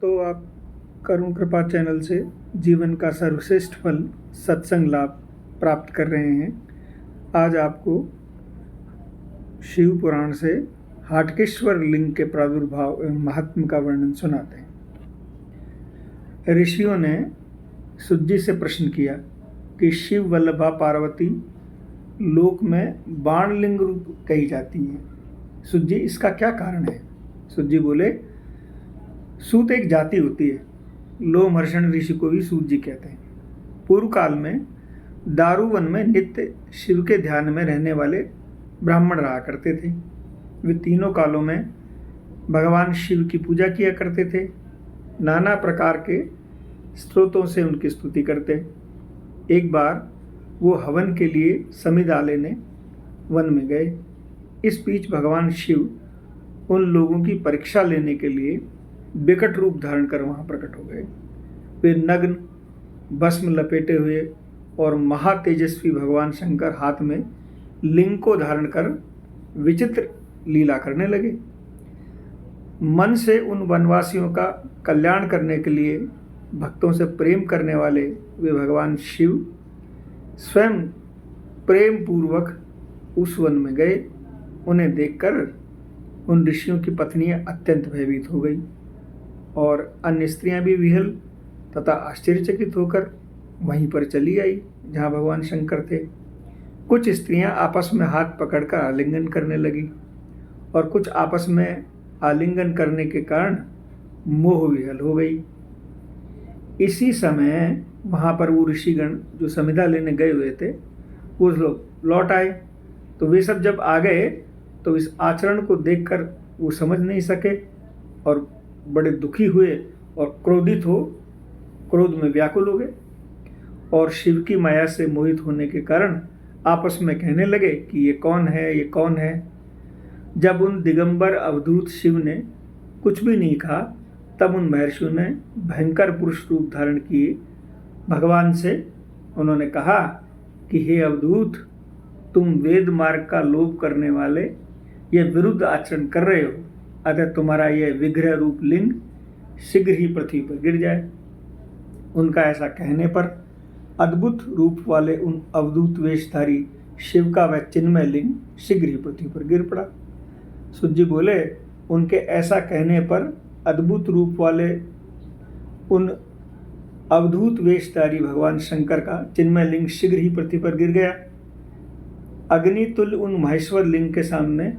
दोस्तों, आप करुण कृपा चैनल से जीवन का सर्वश्रेष्ठ फल सत्संग लाभ प्राप्त कर रहे हैं। आज आपको शिव पुराण से हाटकेश्वर लिंग के प्रादुर्भाव एवं महात्म्य का वर्णन सुनाते हैं। ऋषियों ने सुज्जी से प्रश्न किया कि शिव वल्लभा पार्वती लोक में बाणलिंग रूप कही जाती है। सुज्जी, इसका क्या कारण है? सुज्जी बोले, सूत एक जाति होती है। लोमहर्षण ऋषि को भी सूत जी कहते हैं। पूर्व काल में दारुवन में नित्य शिव के ध्यान में रहने वाले ब्राह्मण रहा करते थे। वे तीनों कालों में भगवान शिव की पूजा किया करते थे। नाना प्रकार के स्त्रोतों से उनकी स्तुति करते। एक बार वो हवन के लिए समिधा लेने वन में गए। इस बीच भगवान शिव उन लोगों की परीक्षा लेने के लिए विकट रूप धारण कर वहाँ प्रकट हो गए। वे नग्न, भस्म लपेटे हुए और महातेजस्वी भगवान शंकर हाथ में लिंग को धारण कर विचित्र लीला करने लगे। मन से उन वनवासियों का कल्याण करने के लिए भक्तों से प्रेम करने वाले वे भगवान शिव स्वयं प्रेम पूर्वक उस वन में गए। उन्हें देखकर उन ऋषियों की पत्नियां अत्यंत भयभीत हो गई और अन्य स्त्रियां भी विहल तथा आश्चर्यचकित होकर वहीं पर चली आई जहां भगवान शंकर थे। कुछ स्त्रियां आपस में हाथ पकड़कर आलिंगन करने लगी और कुछ आपस में आलिंगन करने के कारण मोह विहल हो गई। इसी समय वहां पर वो ऋषिगण जो समिधा लेने गए हुए थे वो लोग लौट आए। तो वे सब जब आ गए तो इस आचरण को देखकर वो समझ नहीं सके और बड़े दुखी हुए और क्रोधित हो क्रोध में व्याकुल हो गए और शिव की माया से मोहित होने के कारण आपस में कहने लगे कि ये कौन है, ये कौन है। जब उन दिगंबर अवधूत शिव ने कुछ भी नहीं कहा तब उन महर्षियों ने भयंकर पुरुष रूप धारण किए भगवान से उन्होंने कहा कि हे अवधूत, तुम वेद मार्ग का लोभ करने वाले ये विरुद्ध आचरण कर रहे हो, अतः तुम्हारा यह विग्रह रूप लिंग शीघ्र ही पृथ्वी पर गिर जाए। उनका ऐसा कहने पर अद्भुत रूप वाले उन अवधूत वेशधारी शिव का वह चिन्मय लिंग शीघ्र ही पृथ्वी पर गिर पड़ा। सुज्जी बोले, उनके ऐसा कहने पर अद्भुत रूप वाले उन अवधूत वेशधारी भगवान शंकर का चिन्मय लिंग शीघ्र ही पृथ्वी पर गिर गया। अग्नितुल्य उन महेश्वर लिंग के सामने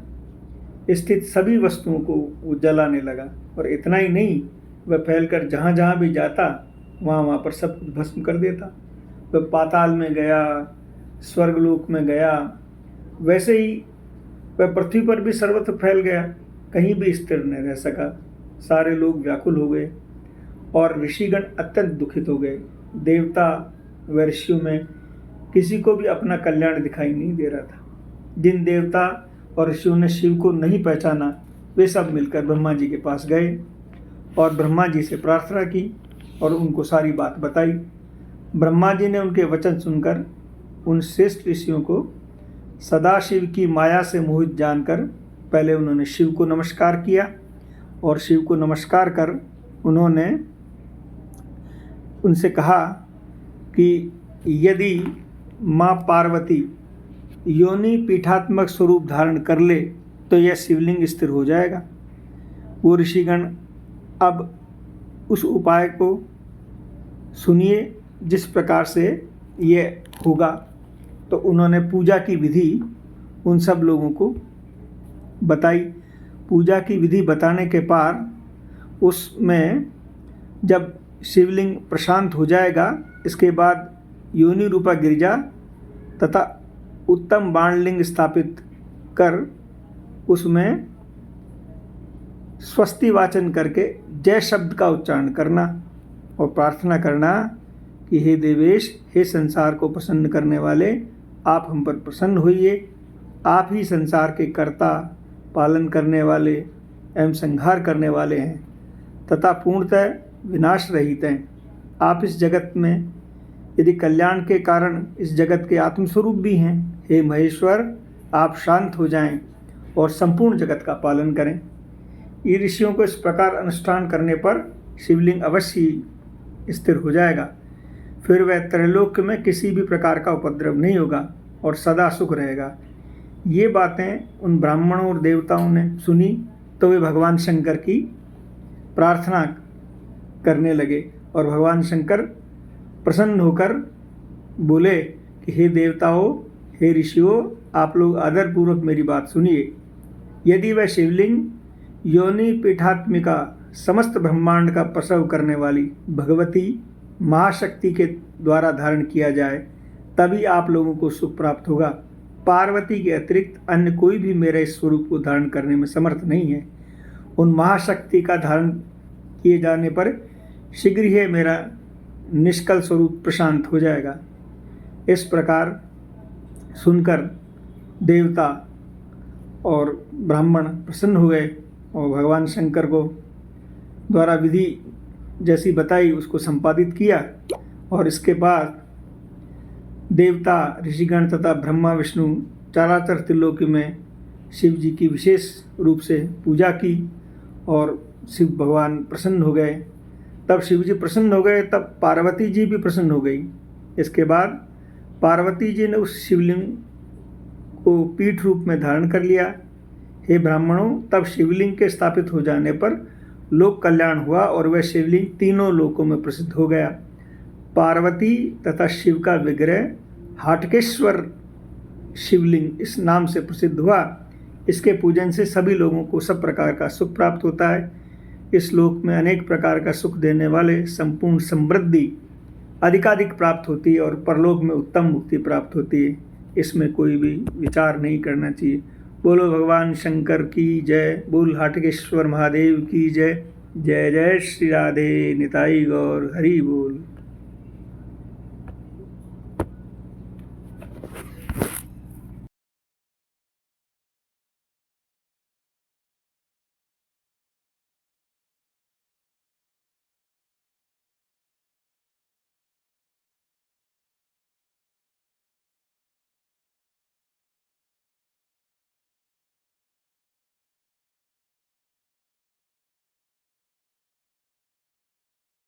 स्थित सभी वस्तुओं को वो जलाने लगा और इतना ही नहीं, वह फैलकर जहाँ जहाँ भी जाता वहाँ पर सब कुछ भस्म कर देता। वह पाताल में गया, स्वर्गलोक में गया, वैसे ही वह पृथ्वी पर भी सर्वत्र फैल गया, कहीं भी स्थिर न रह सका। सारे लोग व्याकुल हो गए और ऋषिगण अत्यंत दुखित हो गए। देवता व ऋषियों में किसी को भी अपना कल्याण दिखाई नहीं दे रहा था। जिन देवता और ऋषियों ने शिव को नहीं पहचाना वे सब मिलकर ब्रह्मा जी के पास गए और ब्रह्मा जी से प्रार्थना की और उनको सारी बात बताई। ब्रह्मा जी ने उनके वचन सुनकर उन श्रेष्ठ ऋषियों को सदाशिव की माया से मोहित जानकर पहले उन्होंने शिव को नमस्कार किया और शिव को नमस्कार कर उन्होंने उनसे कहा कि यदि माँ पार्वती योनि पीठात्मक स्वरूप धारण कर ले तो यह शिवलिंग स्थिर हो जाएगा। वो ऋषिगण अब उस उपाय को सुनिए जिस प्रकार से ये होगा। तो उन्होंने पूजा की विधि उन सब लोगों को बताई। पूजा की विधि बताने के पार उसमें जब शिवलिंग प्रशांत हो जाएगा, इसके बाद योनि रूपा गिरिजा तथा उत्तम बाणलिंग स्थापित कर उसमें स्वस्ति वाचन करके जय शब्द का उच्चारण करना और प्रार्थना करना कि हे देवेश, हे संसार को प्रसन्न करने वाले, आप हम पर प्रसन्न होइए। आप ही संसार के कर्ता, पालन करने वाले एवं संहार करने वाले हैं तथा पूर्णतः विनाश रहित हैं। आप इस जगत में यदि कल्याण के कारण इस जगत के आत्मस्वरूप भी हैं। हे महेश्वर, आप शांत हो जाएं और संपूर्ण जगत का पालन करें। ये ऋषियों को इस प्रकार अनुष्ठान करने पर शिवलिंग अवश्य स्थिर हो जाएगा। फिर वह त्रैलोक्य में किसी भी प्रकार का उपद्रव नहीं होगा और सदा सुख रहेगा। ये बातें उन ब्राह्मणों और देवताओं ने सुनी तो वे भगवान शंकर की प्रार्थना करने लगे और भगवान शंकर प्रसन्न होकर बोले कि हे देवताओं, हे ऋषियों, आप लोग आदरपूर्वक मेरी बात सुनिए। यदि वह शिवलिंग योनि पीठात्मिका समस्त ब्रह्मांड का प्रसव करने वाली भगवती महाशक्ति के द्वारा धारण किया जाए तभी आप लोगों को सुख प्राप्त होगा। पार्वती के अतिरिक्त अन्य कोई भी मेरे इस स्वरूप को धारण करने में समर्थ नहीं है। उन महाशक्ति का धारण किए जाने पर शीघ्र ही मेरा निष्कल स्वरूप प्रशांत हो जाएगा। इस प्रकार सुनकर देवता और ब्राह्मण प्रसन्न हुए और भगवान शंकर को द्वारा विधि जैसी बताई उसको संपादित किया। और इसके बाद देवता, ऋषिगण तथा ब्रह्मा विष्णु चराचर त्रिलोकी में शिव जी की विशेष रूप से पूजा की और शिव भगवान प्रसन्न हो गए। तब शिव जी प्रसन्न हो गए, तब पार्वती जी भी प्रसन्न हो गई। इसके बाद पार्वती जी ने उस शिवलिंग को पीठ रूप में धारण कर लिया। हे ब्राह्मणों, तब शिवलिंग के स्थापित हो जाने पर लोक कल्याण हुआ और वह शिवलिंग तीनों लोकों में प्रसिद्ध हो गया। पार्वती तथा शिव का विग्रह हाटकेश्वर शिवलिंग इस नाम से प्रसिद्ध हुआ। इसके पूजन से सभी लोगों को सब प्रकार का सुख प्राप्त होता है। इस लोक में अनेक प्रकार का सुख देने वाले संपूर्ण समृद्धि अधिकाधिक प्राप्त होती है और परलोक में उत्तम मुक्ति प्राप्त होती है। इसमें कोई भी विचार नहीं करना चाहिए। बोलो भगवान शंकर की जय, बोल हाटकेश्वर महादेव की जय। जय जय श्री राधे निताई गौर, हरि बोल।